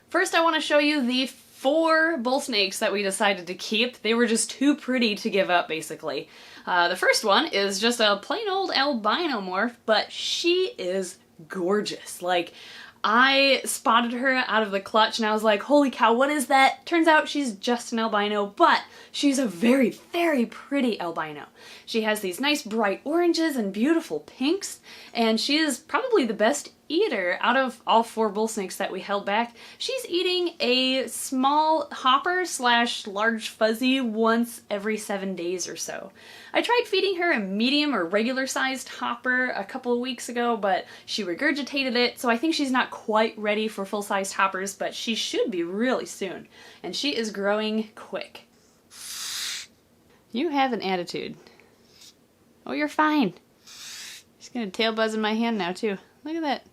First, I want to show you the 4 bull snakes that we decided to keep. They were just too pretty to give up, basically. The first one is just a plain old albino morph, but she is gorgeous. Like, I spotted her out of the clutch and I was like, holy cow, what is that? Turns out she's just an albino, but she's a very, very pretty albino. She has these nice bright oranges and beautiful pinks, and she is probably the best eater out of all 4 bull snakes that we held back. She's eating a small hopper / large fuzzy once every 7 days or so. I tried feeding her a medium or regular sized hopper a couple of weeks ago, but she regurgitated it, so I think she's not quite ready for full-sized hoppers, but she should be really soon. And she is growing quick. You have an attitude. Oh, you're fine. She's gonna tail buzz in my hand now, too. Look at that.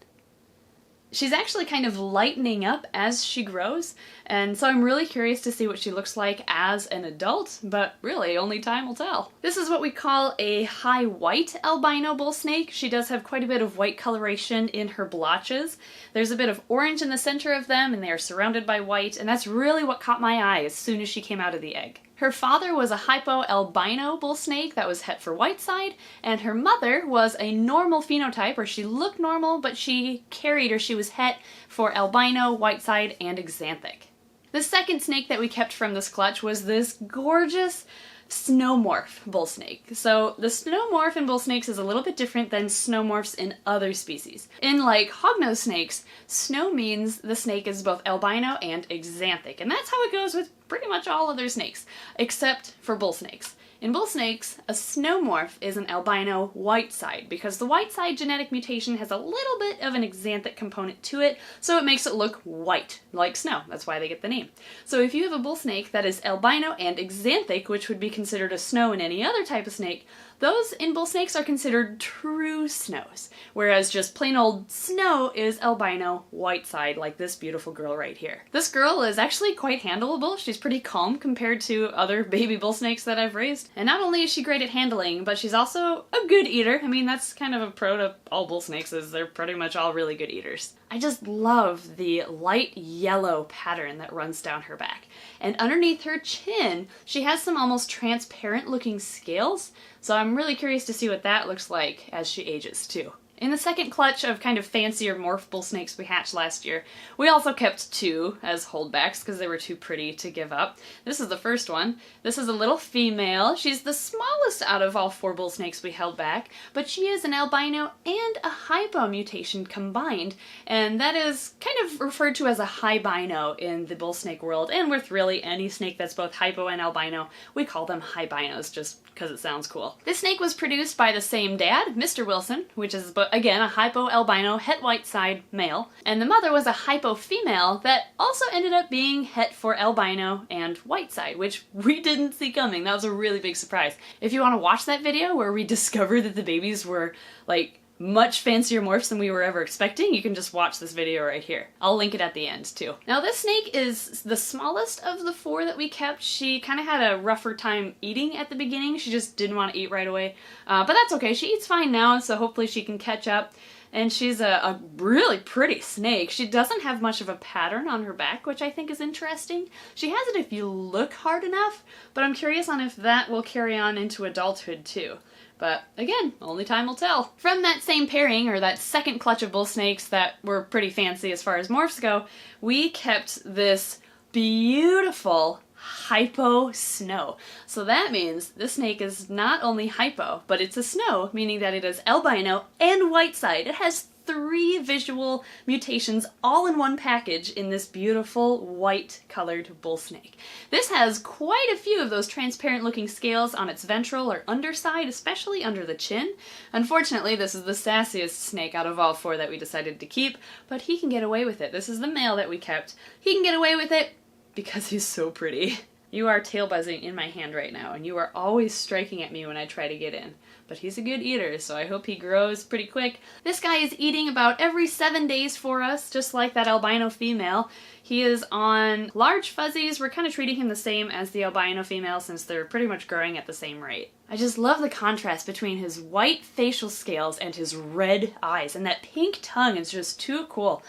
She's actually kind of lightening up as she grows, and so I'm really curious to see what she looks like as an adult, but really, only time will tell. This is what we call a high white albino bull snake. She does have quite a bit of white coloration in her blotches. There's a bit of orange in the center of them, and they are surrounded by white, and that's really what caught my eye as soon as she came out of the egg. Her father was a hypo-albino bull snake that was het for whiteside, and her mother was a normal phenotype, or she looked normal, but she carried, or she was het for albino, whiteside, and axanthic. The second snake that we kept from this clutch was this gorgeous snowmorph bull snake. So the snowmorph in bull snakes is a little bit different than snowmorphs in other species. In like hognose snakes, snow means the snake is both albino and axanthic, and that's how it goes with pretty much all other snakes, except for bull snakes. In bull snakes, a snowmorph is an albino whiteside because the whiteside genetic mutation has a little bit of an axanthic component to it, so it makes it look white, like snow. That's why they get the name. So if you have a bull snake that is albino and axanthic, which would be considered a snow in any other type of snake, those in bull snakes are considered true snows, whereas just plain old snow is albino whiteside, like this beautiful girl right here. This girl is actually quite handleable. She's pretty calm compared to other baby bull snakes that I've raised. And not only is she great at handling, but she's also a good eater. I mean, that's kind of a pro to all bull snakes, is they're pretty much all really good eaters. I just love the light yellow pattern that runs down her back. And underneath her chin, she has some almost transparent looking scales, so I'm really curious to see what that looks like as she ages too. In the second clutch of kind of fancier morph bull snakes we hatched last year, we also kept 2 as holdbacks because they were too pretty to give up. This is the first one. This is a little female. She's the smallest out of all 4 bull snakes we held back, but she is an albino and a hypo mutation combined, and that is kind of referred to as a hybino in the bull snake world, and with really any snake that's both hypo and albino, we call them hybinos just because it sounds cool. This snake was produced by the same dad, Mr. Wilson, which is again a hypo-albino het whiteside male, and the mother was a hypo female that also ended up being het for albino and whiteside, which we didn't see coming. That was a really big surprise. If you want to watch that video where we discovered that the babies were like much fancier morphs than we were ever expecting, you can just watch this video right here. I'll link it at the end too. Now this snake is the smallest of the 4 that we kept. She kind of had a rougher time eating at the beginning. She just didn't want to eat right away, but that's okay. She eats fine now, so hopefully she can catch up. And she's a really pretty snake. She doesn't have much of a pattern on her back, which I think is interesting. She has it if you look hard enough, but I'm curious on if that will carry on into adulthood too. But again, only time will tell. From that same pairing, or that second clutch of bull snakes that were pretty fancy as far as morphs go, we kept this beautiful hypo snow. So that means this snake is not only hypo, but it's a snow, meaning that it is albino and whiteside. It has 3 visual mutations all in one package in this beautiful white colored bull snake. This has quite a few of those transparent looking scales on its ventral or underside, especially under the chin. Unfortunately, this is the sassiest snake out of all 4 that we decided to keep, but he can get away with it. This is the male that we kept. He can get away with it because he's so pretty. You are tail buzzing in my hand right now, and you are always striking at me when I try to get in. But he's a good eater, so I hope he grows pretty quick. This guy is eating about every 7 days for us, just like that albino female. He is on large fuzzies. We're kind of treating him the same as the albino female since they're pretty much growing at the same rate. I just love the contrast between his white facial scales and his red eyes, and that pink tongue is just too cool.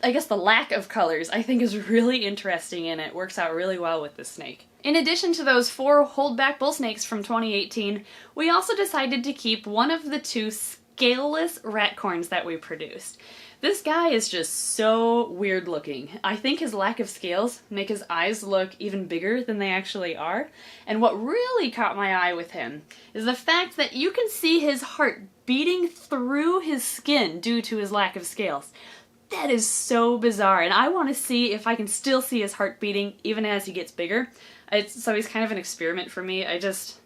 I guess the lack of colors I think is really interesting and it works out really well with this snake. In addition to those 4 holdback bull snakes from 2018, we also decided to keep one of the 2 scaleless ratcorns that we produced. This guy is just so weird looking. I think his lack of scales make his eyes look even bigger than they actually are. And what really caught my eye with him is the fact that you can see his heart beating through his skin due to his lack of scales. That is so bizarre, and I want to see if I can still see his heart beating even as he gets bigger. So he's kind of an experiment for me. You're just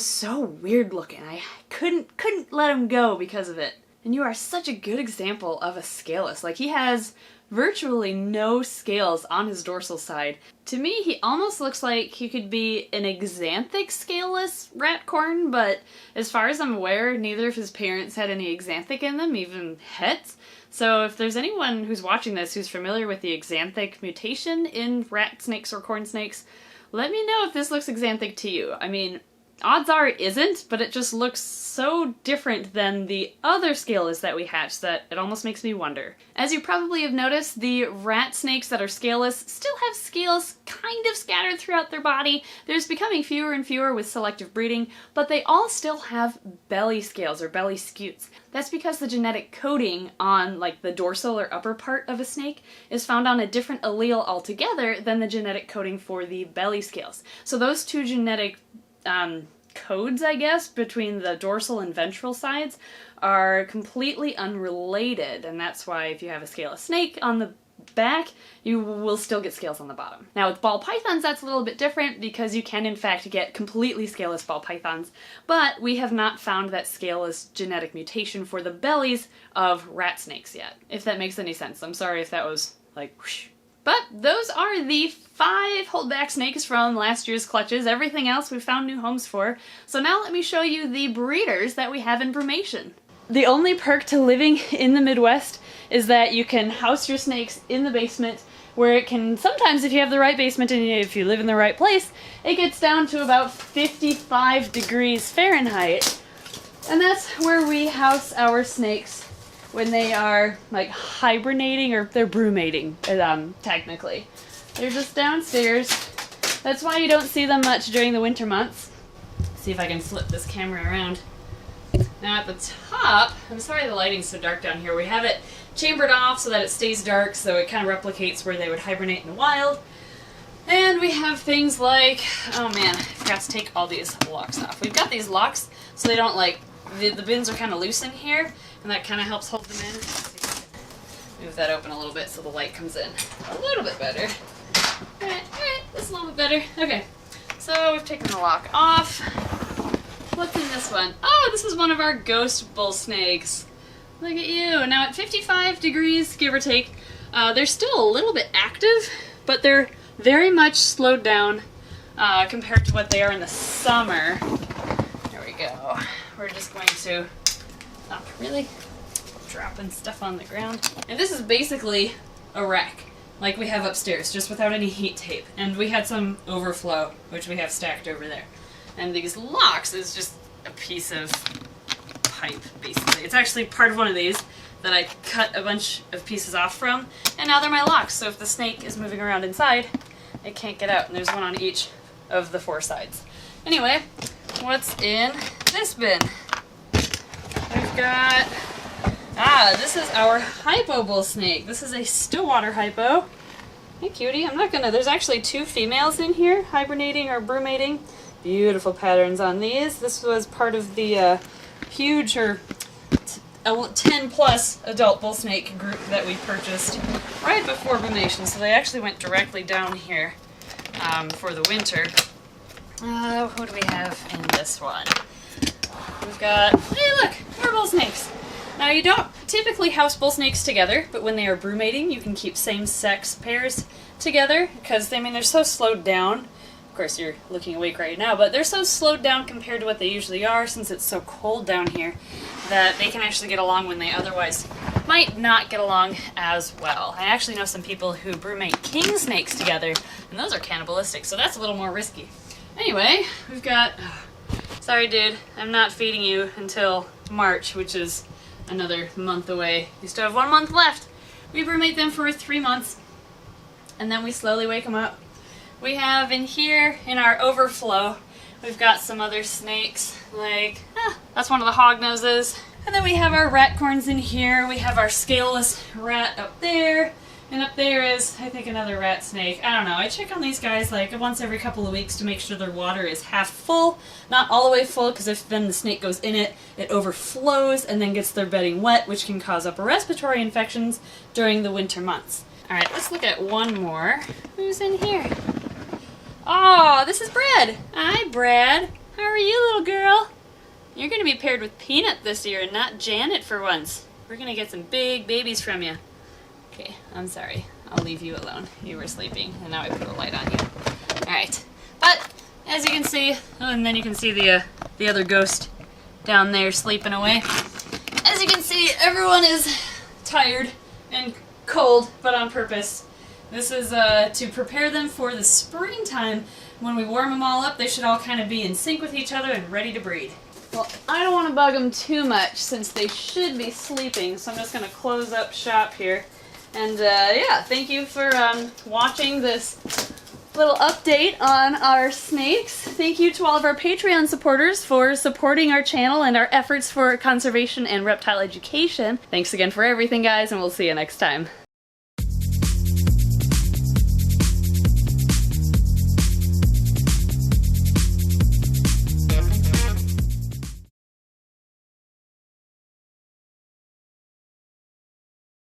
so weird looking. I couldn't let him go because of it. And you are such a good example of a scaleless. Like, he has virtually no scales on his dorsal side. To me, he almost looks like he could be an axanthic scaleless ratcorn, but as far as I'm aware, neither of his parents had any axanthic in them, even hets. So if there's anyone who's watching this who's familiar with the axanthic mutation in rat snakes or corn snakes, let me know if this looks axanthic to you. I mean, odds are it isn't, but it just looks so different than the other scaleless that we hatched that it almost makes me wonder. As you probably have noticed, the rat snakes that are scaleless still have scales kind of scattered throughout their body. There's becoming fewer and fewer with selective breeding, but they all still have belly scales or belly scutes. That's because the genetic coding on like the dorsal or upper part of a snake is found on a different allele altogether than the genetic coding for the belly scales. So those 2 genetic codes, I guess, between the dorsal and ventral sides are completely unrelated, and that's why if you have a scaleless snake on the back, you will still get scales on the bottom. Now with ball pythons, that's a little bit different because you can in fact get completely scaleless ball pythons, but we have not found that scaleless genetic mutation for the bellies of rat snakes yet, if that makes any sense. I'm sorry if that was like whoosh. But those are the 5 holdback snakes from last year's clutches. Everything else we found new homes for. So now let me show you the breeders that we have in brumation. The only perk to living in the Midwest is that you can house your snakes in the basement, where it can, sometimes if you have the right basement and if you live in the right place, it gets down to about 55 degrees Fahrenheit. And that's where we house our snakes when they are like hibernating, or they're brumating, technically. They're just downstairs. That's why you don't see them much during the winter months. See if I can flip this camera around. Now at the top, I'm sorry the lighting's so dark down here, we have it chambered off so that it stays dark, so it kind of replicates where they would hibernate in the wild. And we have things like, oh man, I forgot to take all these locks off. We've got these locks so they don't like, the bins are kind of loose in here, and that kind of helps hold them in. Move that open a little bit so the light comes in a little bit better. Alright, this is a little bit better. Okay, so we've taken the lock off. What's in this one? Oh, this is one of our ghost bull snakes. Look at you. Now at 55 degrees, give or take, they're still a little bit active, but they're very much slowed down compared to what they are in the summer. There we go. We're just going to, not really, dropping stuff on the ground. And this is basically a rack, like we have upstairs, just without any heat tape. And we had some overflow, which we have stacked over there. And these locks is just a piece of pipe, basically. It's actually part of one of these that I cut a bunch of pieces off from, and now they're my locks, so if the snake is moving around inside, it can't get out, and there's one on each of the 4 sides. Anyway, what's in this bin? We've got, this is our hypo bull snake. This is a Stillwater hypo. Hey cutie, I'm not gonna, there's actually 2 females in here, hibernating or brumating. Beautiful patterns on these. This was part of the huge, or 10 plus adult bull snake group that we purchased right before brumation, so they actually went directly down here for the winter. What do we have in this one? We've got, hey look, more bull snakes. Now you don't typically house bull snakes together, but when they are brumating you can keep same-sex pairs together, because they're so slowed down. Of course you're looking awake right now, but they're so slowed down compared to what they usually are, since it's so cold down here, that they can actually get along when they otherwise might not get along as well. I actually know some people who brumate king snakes together, and those are cannibalistic, so that's a little more risky. Anyway, we've got, sorry dude, I'm not feeding you until March, which is another month away. You still have 1 month left. We brumate them for 3 months, and then we slowly wake them up. We have in here, in our overflow, we've got some other snakes, like, that's one of the hognoses. And then we have our rat corns in here. We have our scaleless rat up there. And up there is, I think, another rat snake. I don't know. I check on these guys like once every couple of weeks to make sure their water is half full. Not all the way full, because if then the snake goes in it, it overflows and then gets their bedding wet, which can cause upper respiratory infections during the winter months. Alright, let's look at one more. Who's in here? Oh, this is Brad. Hi, Brad. How are you, little girl? You're going to be paired with Peanut this year and not Janet for once. We're going to get some big babies from you. Okay, I'm sorry. I'll leave you alone. You were sleeping, and now I put a light on you. Alright. But, as you can see, and then you can see the other ghost down there sleeping away. As you can see, everyone is tired and cold, but on purpose. This is to prepare them for the springtime. When we warm them all up, they should all kind of be in sync with each other and ready to breed. Well, I don't want to bug them too much since they should be sleeping, so I'm just going to close up shop here. And yeah, thank you for watching this little update on our snakes. Thank you to all of our Patreon supporters for supporting our channel and our efforts for conservation and reptile education. Thanks again for everything, guys, and we'll see you next time.